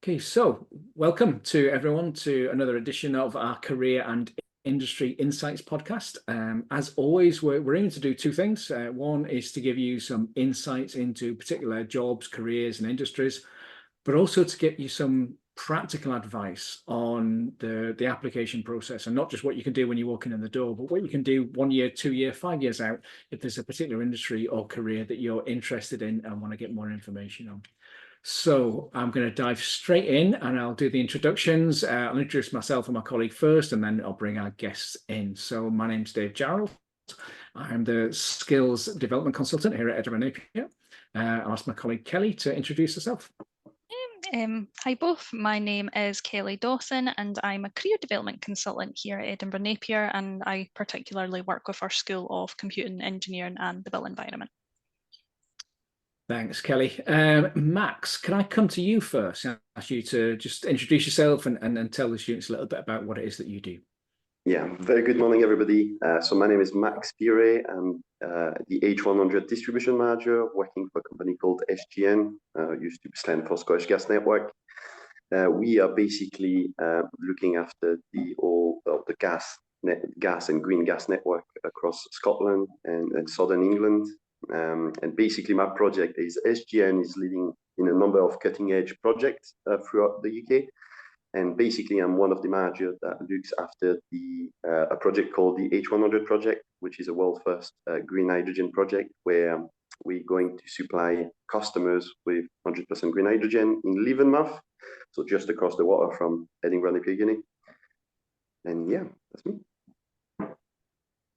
Okay, so welcome to everyone to another edition of our Career and Industry Insights podcast. As always, we're aiming to do two things. One is to give you some insights into particular jobs, careers, and industries, but also to give you some practical advice on the application process, and not just what you can do when you're walking in the door, but what you can do 1 year, 2 year, 5 years out if there's a particular industry or career that you're interested in and want to get more information on. So I'm going to dive straight in and I'll do the introductions. I'll introduce myself and my colleague first, and then I'll bring our guests in. So my name's Dave Jarrold. I'm the Skills Development Consultant here at Edinburgh Napier. I'll ask my colleague Kelly to introduce herself. Hi both, my name is Kelly Dawson and I'm a career development consultant here at Edinburgh Napier, and I particularly work with our School of Computing, Engineering and the Built Environment. Thanks, Kelly. Max, can I come to you first and ask you to just introduce yourself and tell the students a little bit about what it is that you do? Yeah, very good morning, everybody. So my name is Maxime Biret. I'm the H100 distribution manager working for a company called SGN, used to stand for Scottish Gas Network. We are basically looking after the gas and green gas network across Scotland and southern England. And basically my project is SGN is leading in a number of cutting edge projects throughout the UK. And basically I'm one of the managers that looks after a project called the H100 project, which is a world first green hydrogen project where we're going to supply customers with 100% green hydrogen in Leavenworth, so just across the water from Edinburgh Napier University. And yeah, that's me.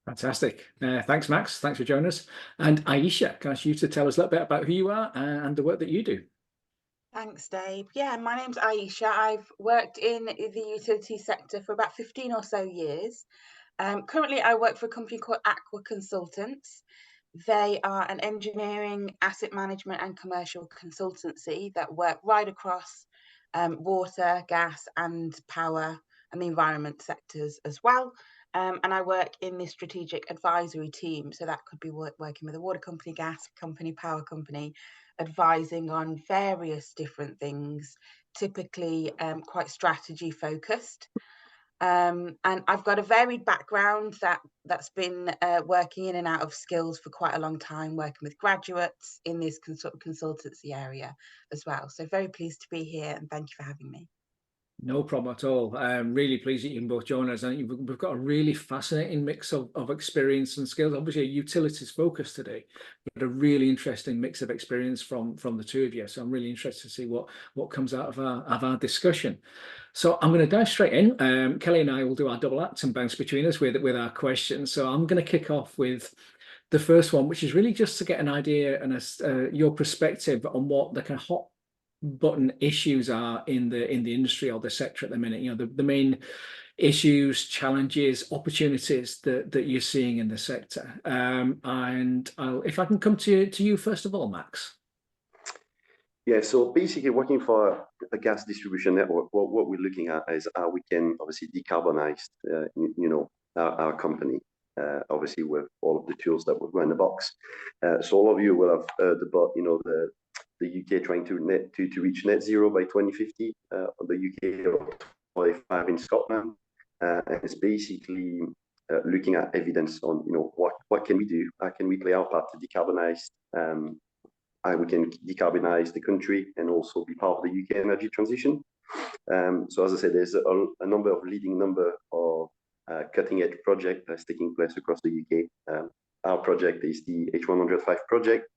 Fantastic. Thanks, Max. Thanks for joining us. And Ayisha, can I ask you to tell us a little bit about who you are and the work that you do? Thanks, Dave. Yeah, my name's Ayisha. I've worked in the utility sector for about 15 or so years. Currently, I work for a company called Aqua Consultants. They are an engineering, asset management and commercial consultancy that work right across water, gas and power and the environment sectors as well. And I work in the strategic advisory team. So that could be working with a water company, gas company, power company, advising on various different things, typically quite strategy focused. And I've got a varied background that's been working in and out of skills for quite a long time, working with graduates in this consultancy area as well. So very pleased to be here and thank you for having me. No problem at all. I'm really pleased that you can both join us. I think we've got a really fascinating mix of experience and skills. Obviously, a utilities focus today, but a really interesting mix of experience from the two of you. So I'm really interested to see what comes out of our discussion. So I'm going to dive straight in. Kelly and I will do our double act and bounce between us with our questions. So I'm going to kick off with the first one, which is really just to get an idea and your perspective on what the kind of hot button issues are in the industry or the sector at the minute. You know, the main issues, challenges, opportunities that you're seeing in the sector. And if I can come to you first of all, Max. Yeah, so basically working for a gas distribution network, what we're looking at is how we can obviously decarbonize, our company, obviously with all of the tools that we've got in the box. So all of you will have heard about, the UK trying to reach net zero by 2050, the UK or 25 in Scotland. And it's basically looking at evidence on, what can we do? How can we play our part to decarbonize? How we can decarbonize the country and also be part of the UK energy transition. So as I said, there's a number of cutting edge projects that's taking place across the UK. Our project is the H105 project,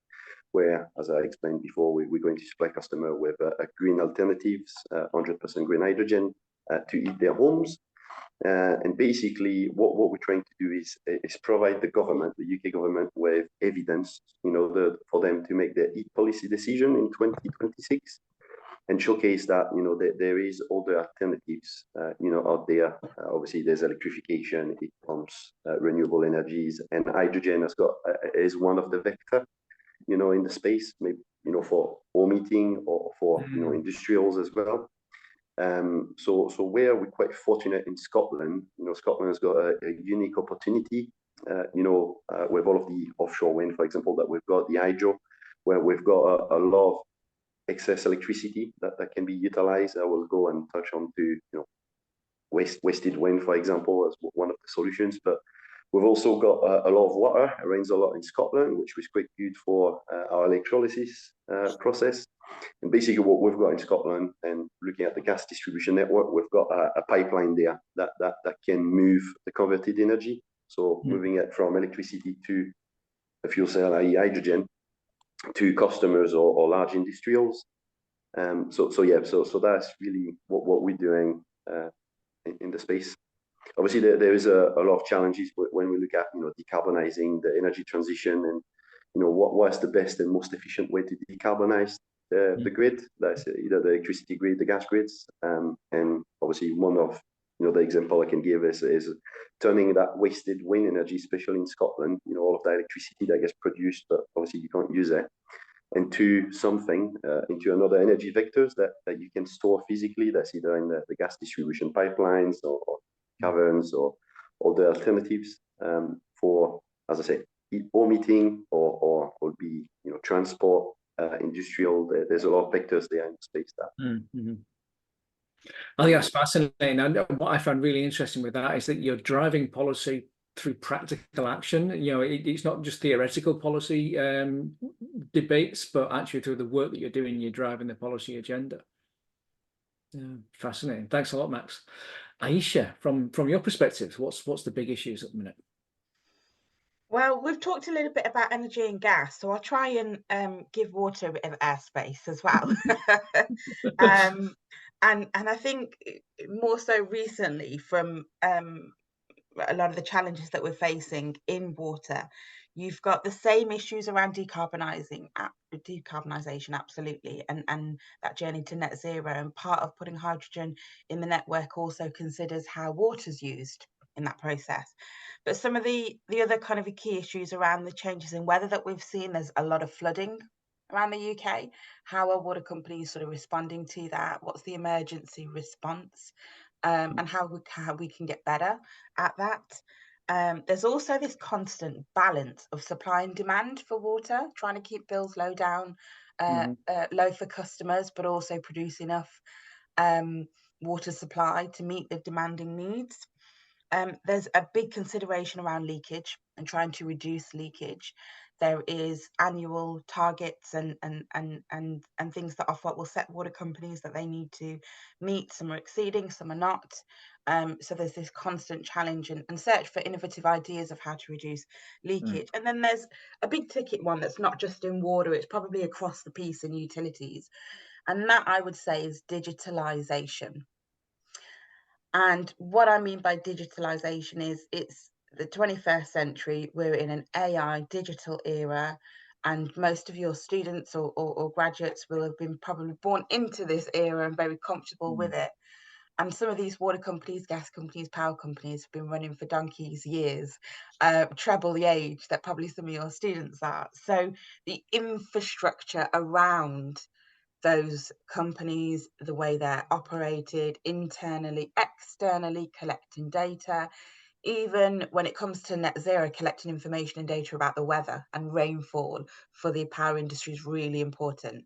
where, as I explained before, we're going to supply customer with green alternatives, 100% green hydrogen to heat their homes. And basically, what we're trying to do is provide the UK government, with evidence, for them to make their heat policy decision in 2026, and showcase that there is other alternatives, out there. Obviously, there's electrification, heat pumps, renewable energies, and hydrogen is one of the vectors, in the space, maybe, for home heating or for, industrials as well. So where we're quite fortunate in Scotland, Scotland has got a unique opportunity, with all of the offshore wind, for example, that we've got the hydro, where we've got a lot of excess electricity that can be utilized. I will go and touch on to wasted wind, for example, as one of the solutions. But we've also got a lot of water. It rains a lot in Scotland, which was quite good for our electrolysis process. And basically what we've got in Scotland, and looking at the gas distribution network, we've got a pipeline there that can move the converted energy. So moving it from electricity to a fuel cell, i.e. hydrogen, to customers or large industrials. So that's really what we're doing in the space. Obviously, there is a lot of challenges when we look at decarbonizing the energy transition, and what's the best and most efficient way to decarbonize the grid. That's either the electricity grid, the gas grids, and obviously one of the example I can give is turning that wasted wind energy, especially in Scotland, all of the electricity that gets produced, but obviously you can't use it, into something, into another energy vectors that you can store physically. That's either in the gas distribution pipelines or caverns or the alternatives for, as I say, or meeting or would be transport, industrial. There's a lot of vectors there in the space that. I think that's fascinating. And what I found really interesting with that is that you're driving policy through practical action. It's not just theoretical policy debates, but actually through the work that you're doing, you're driving the policy agenda. Fascinating. Thanks a lot, Max. Ayisha, from your perspective, what's the big issues at the minute? Well, we've talked a little bit about energy and gas, so I'll try and give water a bit of airspace as well. And I think more so recently, from a lot of the challenges that we're facing in water, you've got the same issues around decarbonisation, absolutely, and that journey to net zero. And part of putting hydrogen in the network also considers how water's used in that process. But some of the other kind of key issues around the changes in weather that we've seen, there's a lot of flooding around the UK. How are water companies sort of responding to that? What's the emergency response? And how we can get better at that. There's also this constant balance of supply and demand for water, trying to keep bills low for customers, but also produce enough water supply to meet the demanding needs. There's a big consideration around leakage and trying to reduce leakage. There is annual targets and things that Ofwat will set water companies that they need to meet. Some are exceeding, some are not. So there's this constant challenge and search for innovative ideas of how to reduce leakage. And then there's a big ticket one that's not just in water, it's probably across the piece in utilities. And that, I would say, is digitalisation. And what I mean by digitalisation is it's the 21st century, we're in an AI digital era, and most of your students or graduates will have been probably born into this era and very comfortable with it. And some of these water companies, gas companies, power companies have been running for donkey's years, treble the age that probably some of your students are. So the infrastructure around those companies, the way they're operated internally, externally, collecting data, even when it comes to net zero, collecting information and data about the weather and rainfall for the power industry is really important.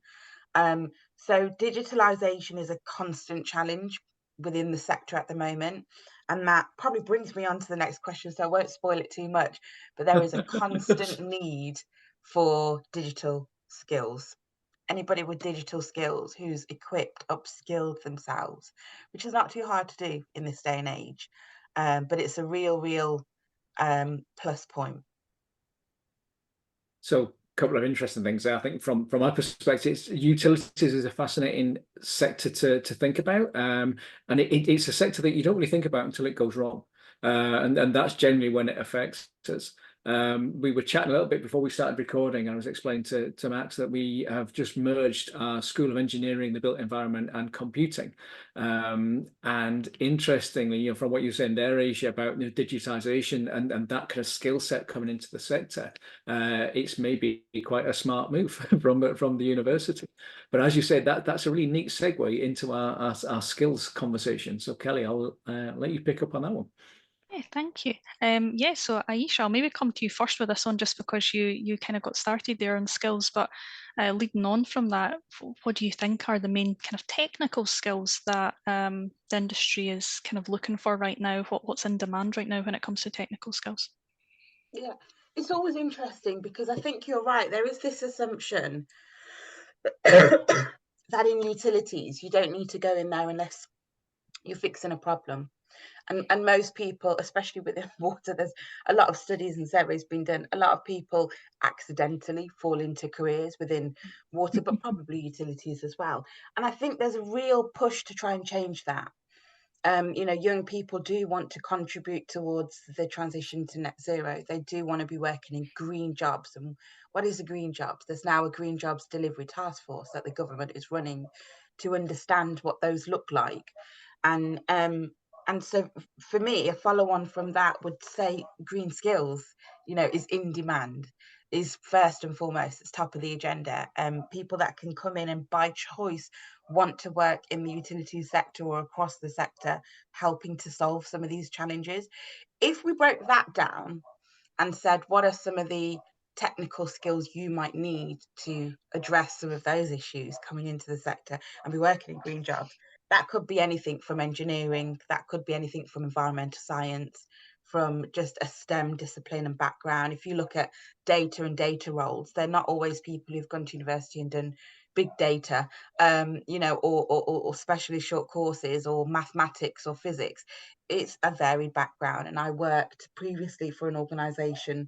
So digitalisation is a constant challenge within the sector at the moment. And that probably brings me on to the next question, so I won't spoil it too much, but there is a constant need for digital skills. Anybody with digital skills who's equipped, upskilled themselves, which is not too hard to do in this day and age. But it's a real plus point. So a couple of interesting things there. I think from my perspective, utilities is a fascinating sector to think about. And it's a sector that you don't really think about until it goes wrong. And that's generally when it affects us. We were chatting a little bit before we started recording, and I was explaining to Max that we have just merged our School of Engineering, the Built Environment and Computing. And interestingly, from what you were saying there, Ayisha, about digitisation and that kind of skill set coming into the sector, it's maybe quite a smart move from the university. But as you said, that's a really neat segue into our skills conversation. So Kelly, I'll let you pick up on that one. Yeah, thank you. Yeah, so Ayisha, I'll maybe come to you first with this one, just because you kind of got started there on skills, but leading on from that, what do you think are the main kind of technical skills that the industry is kind of looking for right now? What's in demand right now when it comes to technical skills? Yeah, it's always interesting because I think you're right. There is this assumption that in utilities, you don't need to go in there unless you're fixing a problem. And most people, especially within water, there's a lot of studies and surveys being done. A lot of people accidentally fall into careers within water, but probably utilities as well. And I think there's a real push to try and change that. You know, young people do want to contribute towards the transition to net zero. They do want to be working in green jobs. And what is a green job? There's now a green jobs delivery task force that the government is running to understand what those look like. And so for me, a follow on from that would say green skills, you know, is in demand, is first and foremost, it's top of the agenda. People that can come in and by choice want to work in the utilities sector or across the sector, helping to solve some of these challenges. If we broke that down and said, what are some of the technical skills you might need to address some of those issues coming into the sector and be working in green jobs? That could be anything from engineering, that could be anything from environmental science, from just a STEM discipline and background. If you look at data and data roles, they're not always people who've gone to university and done big data, you know, or specially short courses or mathematics or physics. It's a varied background. And I worked previously for an organisation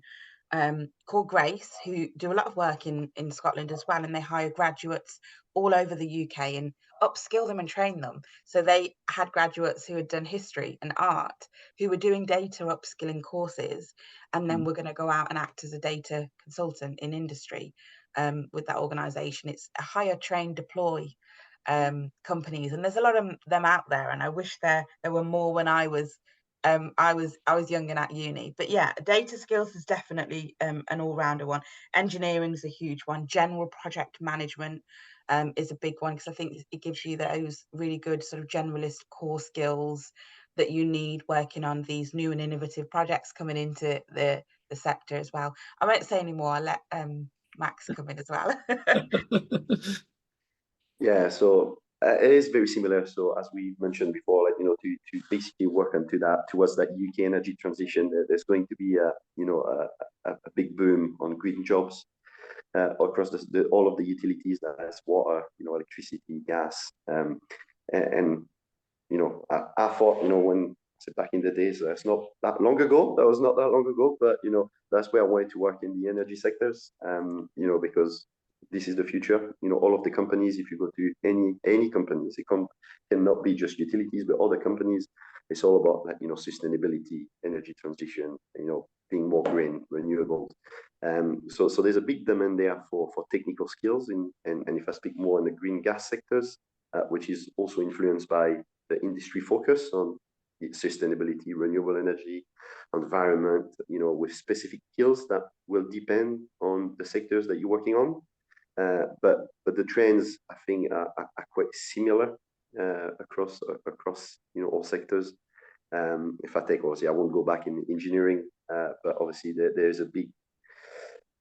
called Grace, who do a lot of work in Scotland as well, and they hire graduates all over the UK and upskill them and train them. So they had graduates who had done history and art, who were doing data upskilling courses, and then we're going to go out and act as a data consultant in industry with that organisation. It's a hire, train, deploy companies, and there's a lot of them out there. And I wish there were more when I was young and at uni. But yeah, data skills is definitely an all-rounder one. Engineering is a huge one. General project management is a big one, because I think it gives you those really good sort of generalist core skills that you need working on these new and innovative projects coming into the sector as well. I won't say any more. I'll let Max come in as well. Yeah, so it is very similar. So as we mentioned before, like, you know, to basically work onto that, towards that UK energy transition, there's going to be a big boom on green jobs across all of the utilities. That's water, you know, electricity, gas, and you know, I thought, you know, when back in the days, that's not that long ago. That was not that long ago, but you know, that's where I wanted to work, in the energy sectors. You know, because this is the future. You know, all of the companies, if you go to any companies, it cannot be just utilities, but other companies, it's all about, like, you know, sustainability, energy transition, you know, being more green, renewable. So there's a big demand there for technical skills and if I speak more in the green gas sectors, which is also influenced by the industry focus on sustainability, renewable energy, environment, you know, with specific skills that will depend on the sectors that you're working on. But the trends, I think, are quite similar across you know, all sectors. If I take, obviously, I won't go back in engineering, but obviously there's a big,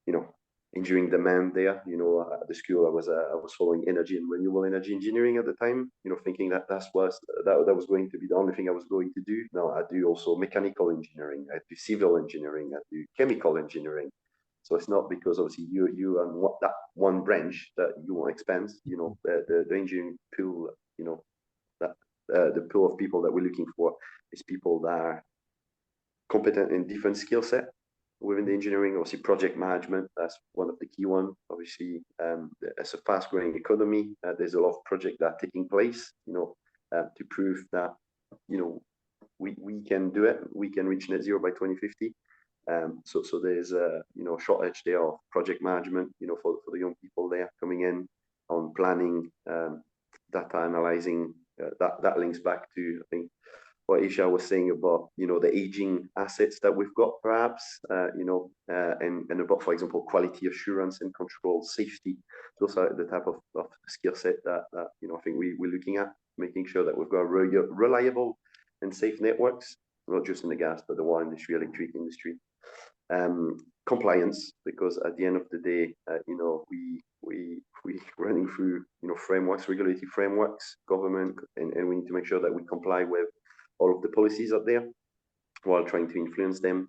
you know, engineering demand there. You know, at the school I was following energy and renewable energy engineering at the time. You know, thinking that that was going to be the only thing I was going to do. Now I do also mechanical engineering, I do civil engineering, I do chemical engineering. So it's not because obviously you on that one branch that you want to expand. You know, the engineering pool, you know, that the pool of people that we're looking for is people that are competent in different skill set within the engineering. Obviously, project management, that's one of the key ones. Obviously, it's a fast growing economy. There's a lot of projects that are taking place, you know, to prove that, you know, we can do it. We can reach net zero by 2050. So there's a, you know, shortage there of project management, you know, for the young people there coming in on planning, data analyzing. That links back to, I think, what Ayisha was saying about, you know, the aging assets that we've got, perhaps, you know, and about, for example, quality assurance and control, safety. Those are the type of skill set that you know, I think we're looking at, making sure that we've got reliable and safe networks. not just in the gas, but the water industry, electric industry. Compliance, because at the end of the day, we running through frameworks, regulatory frameworks, government, and we need to make sure that we comply with all of the policies out there while trying to influence them.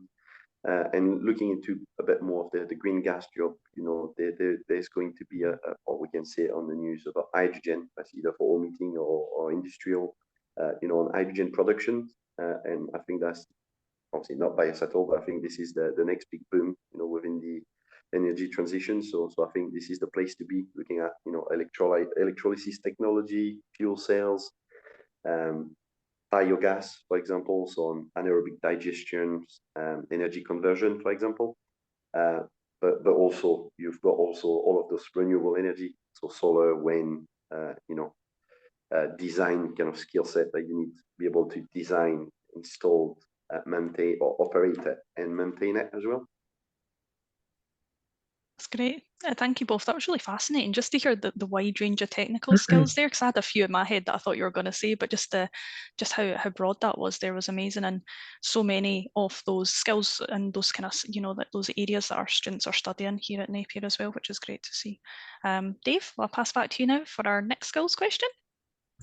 And looking into a bit more of the green gas job, there's going to be what we can say on the news about hydrogen, that's either for home heating or industrial, on hydrogen production. And I think that's obviously not biased at all, but I think this is the next big boom, within the energy transition. So I think this is the place to be, looking at, electrolysis technology, fuel cells, biogas, for example, so on anaerobic digestion, energy conversion, for example. But also you've got also all of those renewable energy, so solar, wind, design kind of skill set that you need to be able to design, install, maintain or operate it and maintain it as well. That's great. Thank you both. That was really fascinating just to hear the wide range of technical skills there, because I had a few in my head that I thought you were going to say, but just how broad that was there was amazing, and so many of those skills and those kind of those areas that our students are studying here at Napier as well, which is great to see. Dave, I'll pass back to you now for our next skills question.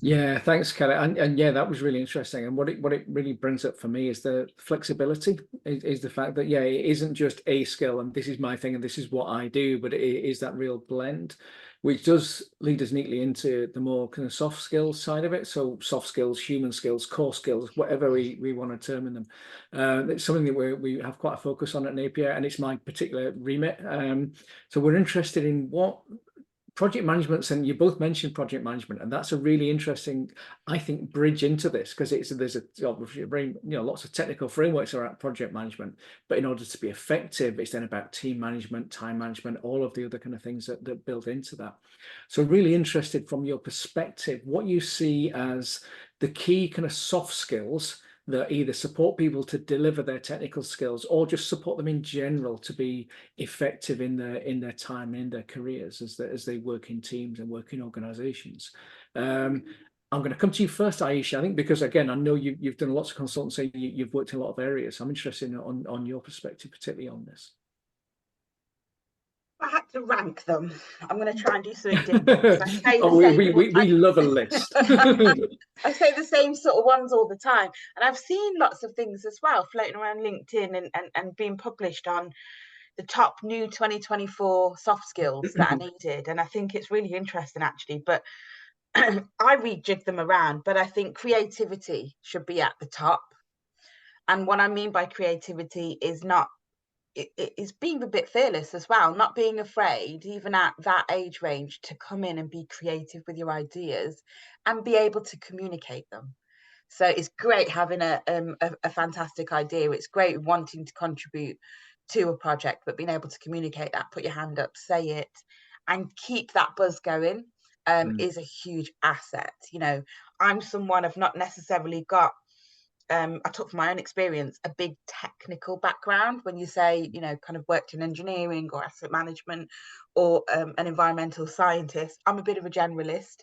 Yeah, thanks, Kelly. And yeah, that was really interesting. And what it really brings up for me is the flexibility, is the fact that, yeah, it isn't just a skill and this is my thing and this is what I do, but it is that real blend, which does lead us neatly into the more kind of soft skills side of it. So soft skills, human skills, core skills, whatever we want to term them. It's something that we have quite a focus on at Napier, and it's my particular remit. So we're interested in what project management, and you both mentioned project management, and that's a really interesting, I think, bridge into this, because there's obviously lots of technical frameworks around project management, but in order to be effective, it's then about team management, time management, all of the other kind of things that build into that. So really interested from your perspective, what you see as the key kind of soft skills that either support people to deliver their technical skills or just support them in general to be effective in their time, in their careers as they work in teams and work in organizations. I'm going to come to you first, Ayisha, I think, because again, I know you've done lots of consultancy, you've worked in a lot of areas. So I'm interested on your perspective, particularly on this. I had to rank them. I'm going to try and do something different. We love a list. I say the same sort of ones all the time. And I've seen lots of things as well floating around LinkedIn and being published on the top new 2024 soft skills that are needed. And I think it's really interesting, actually. But I rejig them around. But I think creativity should be at the top. And what I mean by creativity is is being a bit fearless as well, not being afraid, even at that age range, to come in and be creative with your ideas and be able to communicate them. So it's great having a fantastic idea. It's great wanting to contribute to a project, but being able to communicate that, put your hand up, say it, and keep that buzz going is a huge asset. I'm someone I've not necessarily got. I took from my own experience a big technical background. When you say, kind of worked in engineering or asset management or an environmental scientist, I'm a bit of a generalist.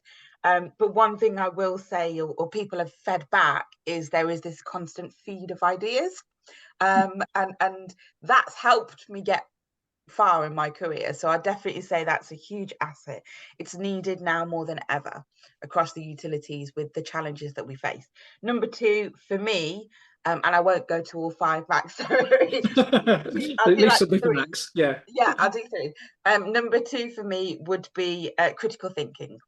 But one thing I will say, or people have fed back, is there is this constant feed of ideas. And that's helped me get far in my career. So I definitely say that's a huge asset. It's needed now more than ever across the utilities with the challenges that we face. Number two, for me, and I won't go to all five, Max. Sorry. Max. Yeah, I'll do three. Number two for me would be critical thinking.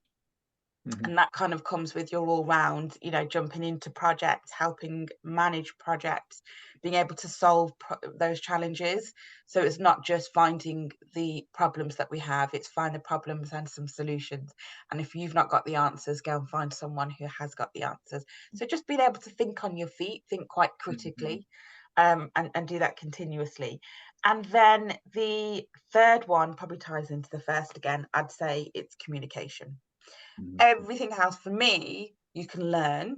And that kind of comes with your all round, jumping into projects, helping manage projects, being able to solve those challenges. So it's not just finding the problems that we have, it's find the problems and some solutions. And if you've not got the answers, go and find someone who has got the answers. So just being able to think on your feet, think quite critically, and do that continuously. And then the third one probably ties into the first again. I'd say it's communication. Everything else for me, you can learn,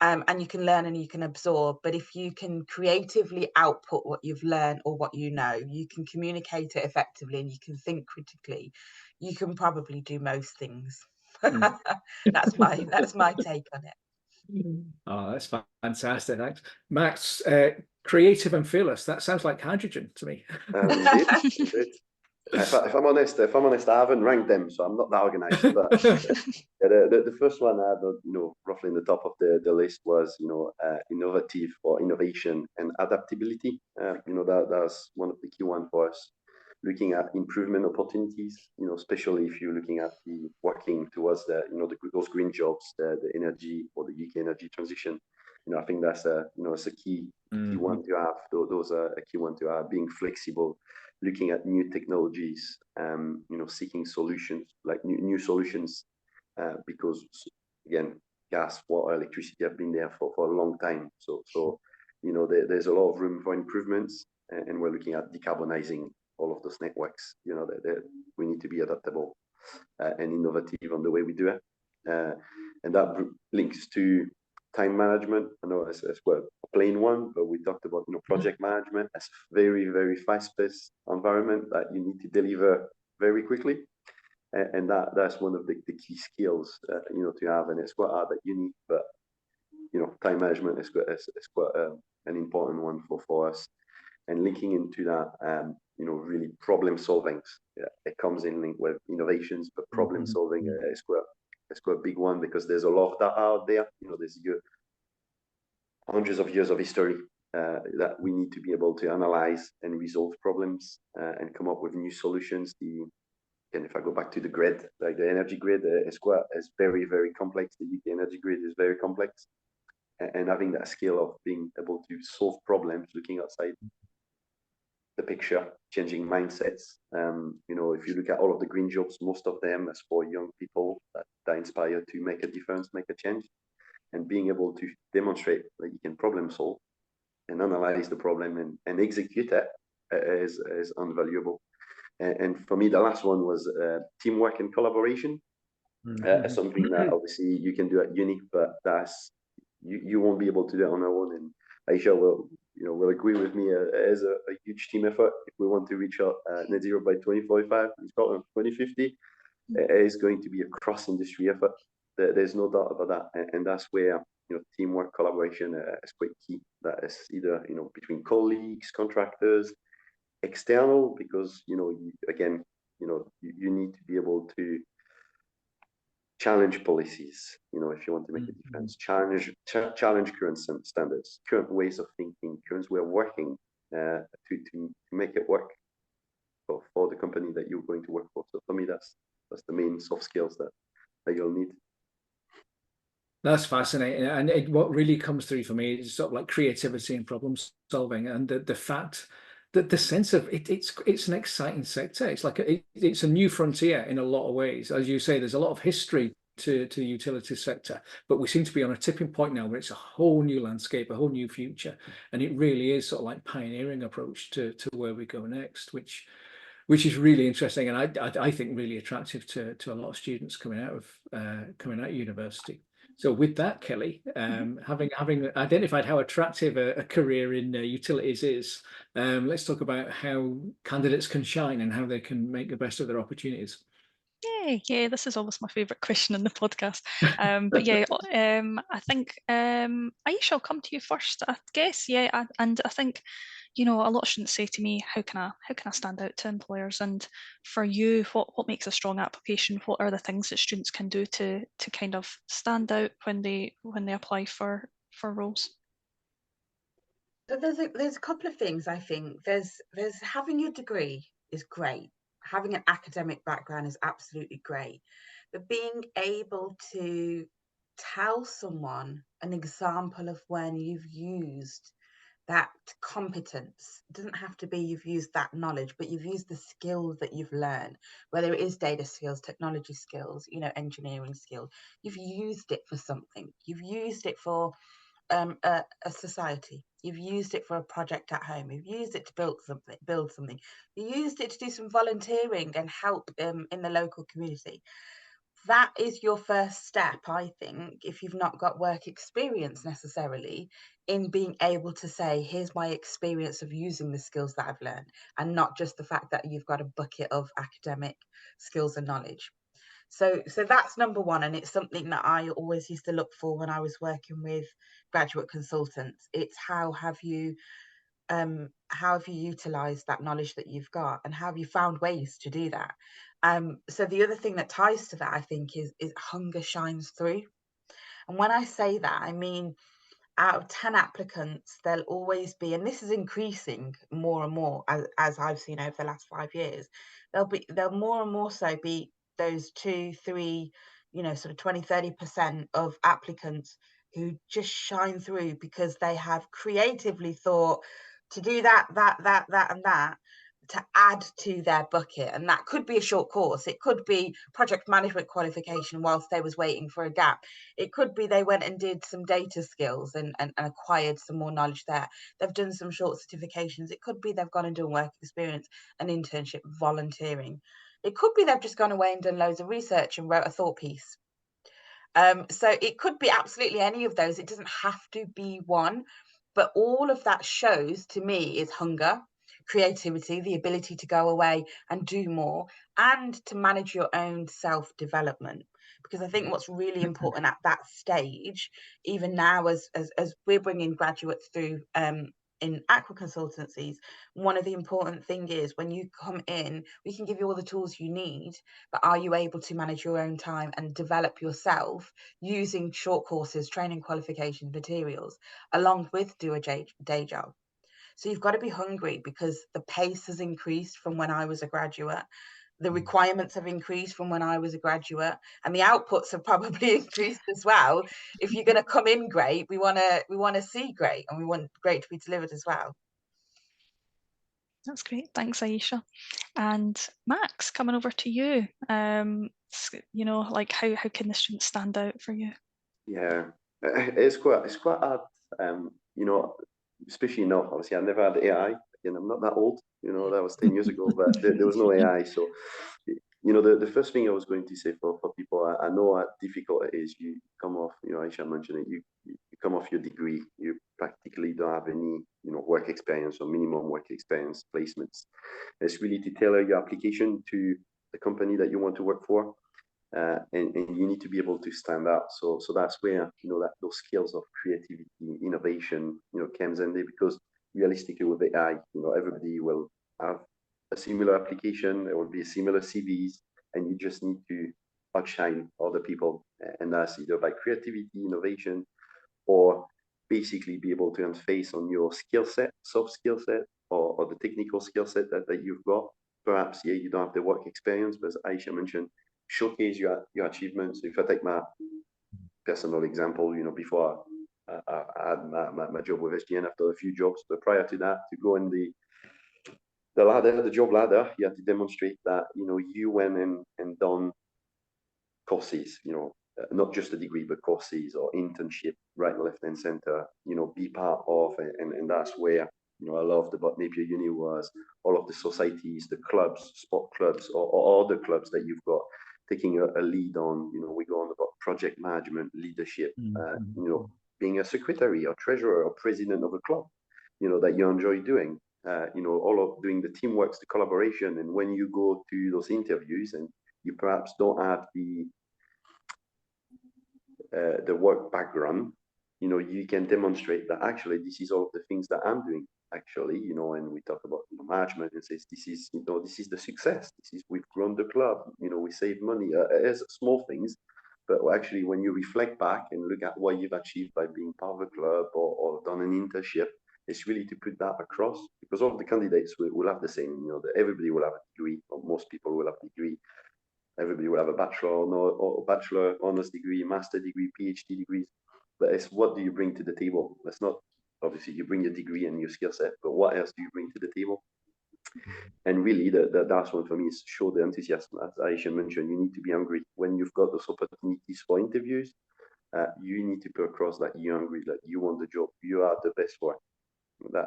and you can learn and you can absorb. But if you can creatively output what you've learned or what you know, you can communicate it effectively and you can think critically, you can probably do most things. That's my take on it. Oh, that's fantastic. Thanks. Max, creative and fearless. That sounds like hydrogen to me. Indeed, indeed. If I'm honest, I haven't ranked them, so I'm not that organized. But the first one I had, roughly in the top of the list was, innovative or innovation and adaptability. That's one of the key ones for us. Looking at improvement opportunities, especially if you're looking at the working towards those green jobs, the energy or the UK energy transition. I think that's it's a key one to have. Those are a key one to have. Being flexible, looking at new technologies, seeking solutions like new solutions, because again, gas, water, electricity have been there for a long time. So there's a lot of room for improvements, and we're looking at decarbonizing all of those networks. We need to be adaptable and innovative on the way we do it, and that links to time management. I know it's quite a plain one, but we talked about project management as a very, very fast-paced environment that you need to deliver very quickly, and that's one of the key skills to have, and it's quite hard at uni, but time management is quite an important one for us. And linking into that, really problem solving. It comes in linked with innovations, but problem solving is quite a big one, because there's a lot of that out there. There's hundreds of years of history that we need to be able to analyze and resolve problems and come up with new solutions. And if I go back to the grid, like the energy grid, is very, very complex. The UK energy grid is very complex, and having that skill of being able to solve problems, looking outside the picture, changing mindsets. If you look at all of the green jobs, most of them is for young people that inspire to make a difference, make a change, and being able to demonstrate that you can problem solve and analyze the problem and execute it is invaluable. And for me, the last one was teamwork and collaboration. Something that obviously you can do at uni, but you won't be able to do it on our own. And Ayisha will agree with me. It is a huge team effort if we want to reach our net zero by 2045 in Scotland, 2050. It is going to be a cross-industry effort. There's no doubt about that, and that's where teamwork, collaboration is quite key. That is either between colleagues, contractors, external, because you need to be able to challenge policies, if you want to make a difference, challenge current standards, current ways of thinking, current way of working, to make it work for the company that you're going to work for. So for me, that's the main soft skills that you'll need. That's fascinating, and what really comes through for me is sort of like creativity and problem solving, and the fact that the sense of it's an exciting sector. It's like it's a new frontier in a lot of ways. As you say, there's a lot of history to the utility sector, but we seem to be on a tipping point now where it's a whole new landscape, a whole new future, and it really is sort of like pioneering approach to where we go next, which is really interesting, and I think really attractive to a lot of students coming out of university. So with that, Kelly, having identified how attractive a career in utilities is, let's talk about how candidates can shine and how they can make the best of their opportunities. Yeah, this is almost my favourite question in the podcast. But yeah, I think Ayisha, I'll come to you first, I guess. Yeah, and I think a lot of students say to me, how can I stand out to employers? And for you, what makes a strong application? What are the things that students can do to kind of stand out when they apply for roles? So there's a couple of things. I think there's having your degree is great. Having an academic background is absolutely great, but being able to tell someone an example of when you've used that competence, it doesn't have to be you've used that knowledge, but you've used the skills that you've learned, whether it is data skills, technology skills, engineering skills. You've used it for something. You've used it for a society. You've used it for a project at home. You've used it to build something. You used it to do some volunteering and help in the local community. That is your first step, I think, if you've not got work experience necessarily, in being able to say, here's my experience of using the skills that I've learned, and not just the fact that you've got a bucket of academic skills and knowledge. So that's number one, and it's something that I always used to look for when I was working with graduate consultants. It's how have you utilized that knowledge that you've got, and how have you found ways to do that? So the other thing that ties to that, I think, is hunger shines through. And when I say that, I mean, out of 10 applicants, there'll always be, and this is increasing more and more as I've seen over the last 5 years, there'll more and more so be those 2, 3, sort of 20-30% of applicants who just shine through because they have creatively thought to do that, and that, to add to their bucket. And that could be a short course. It could be project management qualification whilst they was waiting for a gap. It could be they went and did some data skills and acquired some more knowledge there. They've done some short certifications. It could be they've gone and done work experience, an internship, volunteering. It could be they've just gone away and done loads of research and wrote a thought piece. So it could be absolutely any of those. It doesn't have to be one, but all of that shows to me is hunger, creativity, the ability to go away and do more, and to manage your own self-development. Because I think what's really important at that stage, even now as we're bringing graduates through in Aqua consultancies, one of the important things is when you come in, we can give you all the tools you need, but are you able to manage your own time and develop yourself using short courses, training, qualification, materials, along with do a day job? So you've got to be hungry, because the pace has increased from when I was a graduate. The requirements have increased from when I was a graduate, and the outputs have probably increased as well. If you're going to come in great, we want to see great, and we want great to be delivered as well. That's great. Thanks, Ayisha. And Max, coming over to you. Like how can the students stand out for you? Yeah, it's quite hard. Especially now. Obviously, I never had AI. I'm not that old. That was 10 years ago, but there was no AI. So, the first thing I was going to say for people, I know how difficult it is. You come off, Ayisha mentioned it. You come off your degree. You practically don't have any, work experience or minimum work experience placements. It's really to tailor your application to the company that you want to work for. And you need to be able to stand out. So that's where that those skills of creativity, innovation, comes in there, because realistically with AI, everybody will have a similar application. There will be similar CVs, and you just need to outshine other people, and that's either by creativity, innovation, or basically be able to interface on your skill set, soft skill set, or the technical skill set that you've got. Perhaps you don't have the work experience, but as Ayisha mentioned, showcase your achievements. If I take my personal example, before I had my job with SGN, after a few jobs, but prior to that, to go in the job ladder, you had to demonstrate that you went in and done courses, not just a degree, but courses or internship, right, left, and center. Be part of, and that's where I loved about Napier Uni was all of the societies, the clubs, sport clubs, or other clubs that you've got, taking a lead on. We go on about project management, leadership, being a secretary or treasurer or president of a club, that you enjoy doing. All of doing the teamwork, the collaboration, and when you go to those interviews and you perhaps don't have the work background, you can demonstrate that actually this is all of the things that I'm doing actually, and we talk about management and says this is the success. We've grown the club, we save money. It's small things, but actually when you reflect back and look at what you've achieved by being part of a club or done an internship, it's really to put that across, because all of the candidates will have the same, everybody will have a degree, or most people will have a degree. Everybody will have a bachelor honors degree, master degree, PhD degrees, but it's what do you bring to the table? That's not, obviously you bring your degree and your skill set, but what else do you bring to the table? And really, the last one for me is show the enthusiasm. As Ayisha mentioned, you need to be hungry. When you've got those opportunities for interviews, you need to put across that you're hungry, that you want the job, you are the best for it.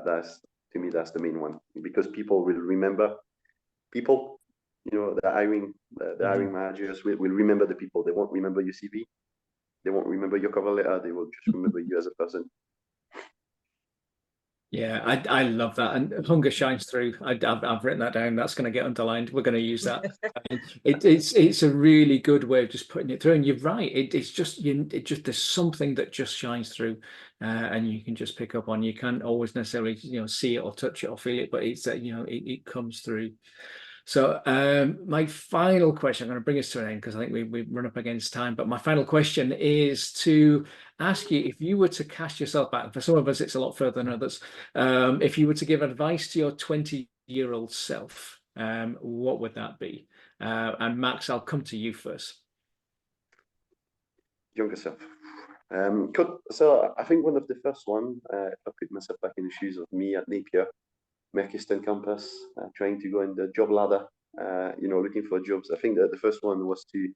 That's, to me, that's the main one, because people will remember people. The hiring managers will remember the people. They won't remember your CV. They won't remember your cover letter. They will just remember you as a person. Yeah, I love that, and hunger shines through. I've written that down. That's going to get underlined. We're going to use that. It's a really good way of just putting it through. And you're right. It's just there's something that just shines through, and you can just pick up on. You can't always necessarily see it or touch it or feel it, but it's it comes through. So my final question, I'm going to bring us to an end because I think we run up against time. But my final question is to ask you, if you were to cast yourself back, for some of us it's a lot further than others, if you were to give advice to your 20-year-old self, what would that be? And Max, I'll come to you first. Younger self. Cool. So I think one of the first one, if I put myself back in the shoes of me at Napier, Merchiston campus, trying to go in the job ladder, looking for jobs. I think that the first one was to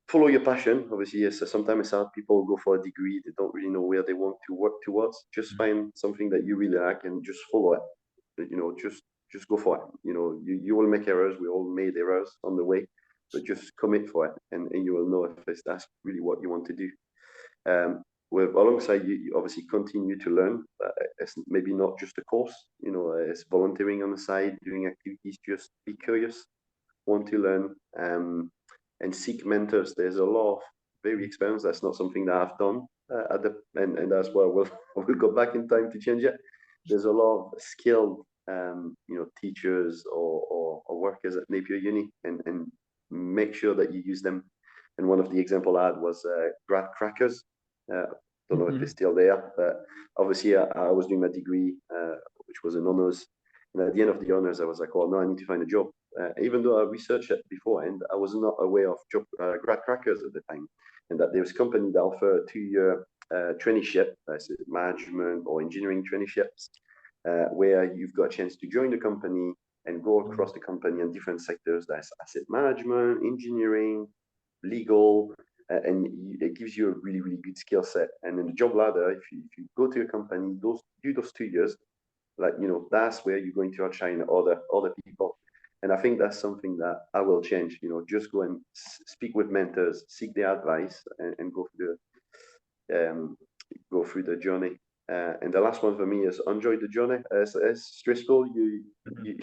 follow your passion. Obviously, yes, sometimes it's hard. People go for a degree, they don't really know where they want to work towards. Just find something that you really like and just follow it. Just go for it. You will make errors. We all made errors on the way, but just commit for it, and you will know if that's really what you want to do. Alongside you obviously continue to learn. It's maybe not just a course, it's volunteering on the side, doing activities, just be curious, want to learn, and seek mentors. There's a lot of very experienced, that's not something that I've done and that's why we'll go back in time to change it. There's a lot of skilled teachers or workers at Napier Uni, and make sure that you use them. And one of the example I had was grad crackers. Don't know if they're still there, but obviously I was doing my degree, which was in honours. And at the end of the honours, I was like, well, no, I need to find a job. Even though I researched it beforehand, I was not aware of job grad crackers at the time. And that there was a company that offer a 2-year traineeship, management or engineering traineeships, where you've got a chance to join the company and go across the company in different sectors. That's asset management, engineering, legal, and it gives you a really, really good skill set. And in the job ladder, if you go to a company, do those 2 years, that's where you're going to outshine other people. And I think that's something that I will change. Just go and speak with mentors, seek their advice, and go through the journey. And the last one for me is enjoy the journey. As stressful, you do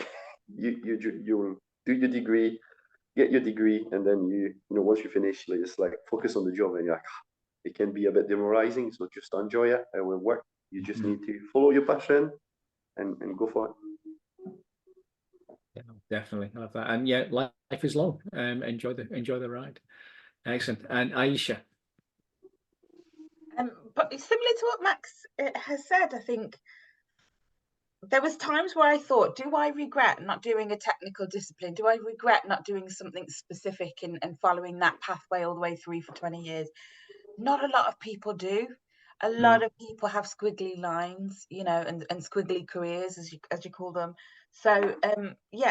your degree, get your degree, and then once you finish, it's like focus on the job, and you're like, it can be a bit demoralizing. So just enjoy it. It will work. You just need to follow your passion and go for it. Yeah, definitely love that. And yeah, life is long. Enjoy the ride. Excellent. And Ayisha. But it's similar to what Max has said. I think there was times where I thought, do I regret not doing a technical discipline? Do I regret not doing something specific and following that pathway all the way through for 20 years? Not a lot of people do. A lot of people have squiggly lines, and squiggly careers, as you call them. So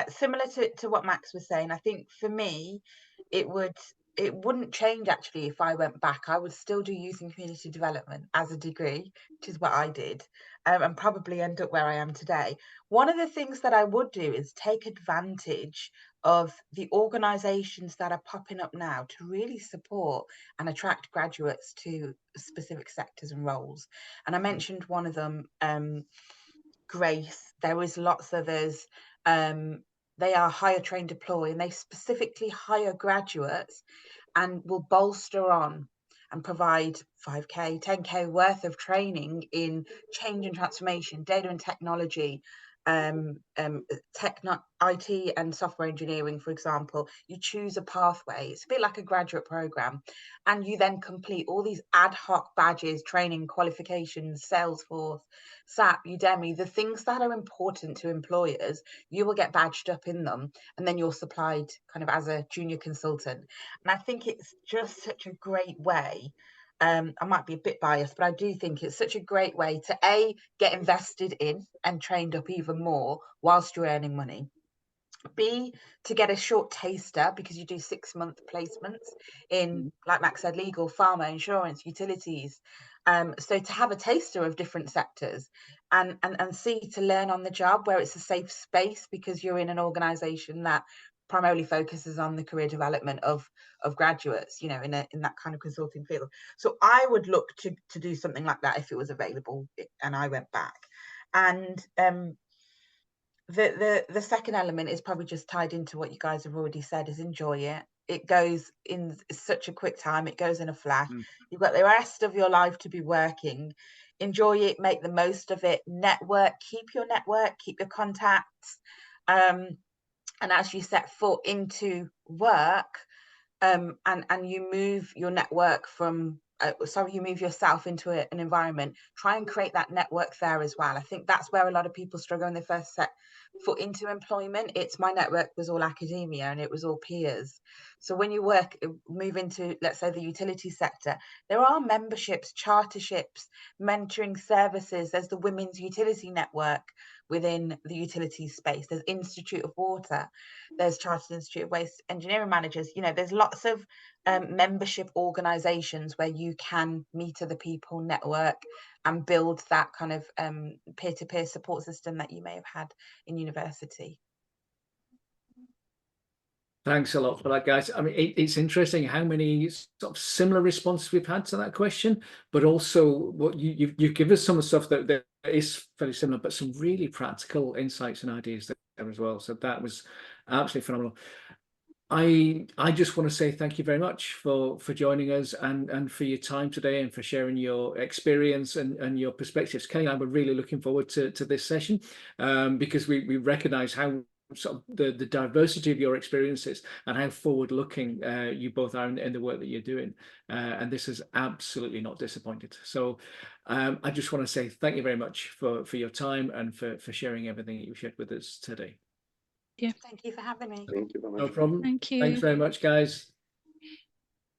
similar to what Max was saying, I think for me, it wouldn't change actually if I went back. I would still do youth and community development as a degree, which is what I did, and probably end up where I am today. One of the things that I would do is take advantage of the organisations that are popping up now to really support and attract graduates to specific sectors and roles. And I mentioned one of them, Grace. There is lots of others. They are hire, train, deploy, and they specifically hire graduates and will bolster on and provide 5K, 10K worth of training in change and transformation, data and technology, IT and software engineering, for example. You choose a pathway. It's a bit like a graduate program, and you then complete all these ad hoc badges, training, qualifications, Salesforce, SAP, Udemy, the things that are important to employers. You will get badged up in them, and then you're supplied kind of as a junior consultant. And I think it's just such a great way. I might be a bit biased, but I do think it's such a great way to get invested in and trained up even more whilst you're earning money. B, to get a short taster, because you do 6-month placements in, like Max said, legal, pharma, insurance, utilities. So to have a taster of different sectors, and C, to learn on the job where it's a safe space because you're in an organisation that primarily focuses on the career development of graduates, in that kind of consulting field. So I would look to do something like that if it was available and I went back. And the second element is probably just tied into what you guys have already said, is enjoy it. It goes in such a quick time, it goes in a flash. You've got the rest of your life to be working. Enjoy it, make the most of it, network, keep your contacts. And as you set foot into work, and you move your network from you move yourself into an environment, try and create that network there as well. I think that's where a lot of people struggle when they first set foot into employment. It's my network was all academia and it was all peers. So when you move into, let's say, the utility sector, there are memberships, charterships, mentoring services. There's the Women's Utility Network within the utility space. There's Institute of Water, there's Chartered Institute of Waste Engineering Managers. You know, there's lots of membership organizations where you can meet other people, network, and build that kind of peer-to-peer support system that you may have had in university. Thanks a lot for that, guys. I mean, it's interesting how many sort of similar responses we've had to that question, but also what you give us some of the stuff that is very similar, but some really practical insights and ideas there as well. So that was absolutely phenomenal. I just want to say thank you very much for joining us and for your time today and for sharing your experience and your perspectives. Kelly and I were really looking forward to this session because we recognize how sort of the diversity of your experiences and how forward-looking you both are in the work that you're doing, and this is absolutely not disappointed. So I just want to say thank you very much for your time and for sharing everything that you shared with us today. Yeah. Thank you for having me. Thank you very much. No problem. Thank you. Thanks very much, guys.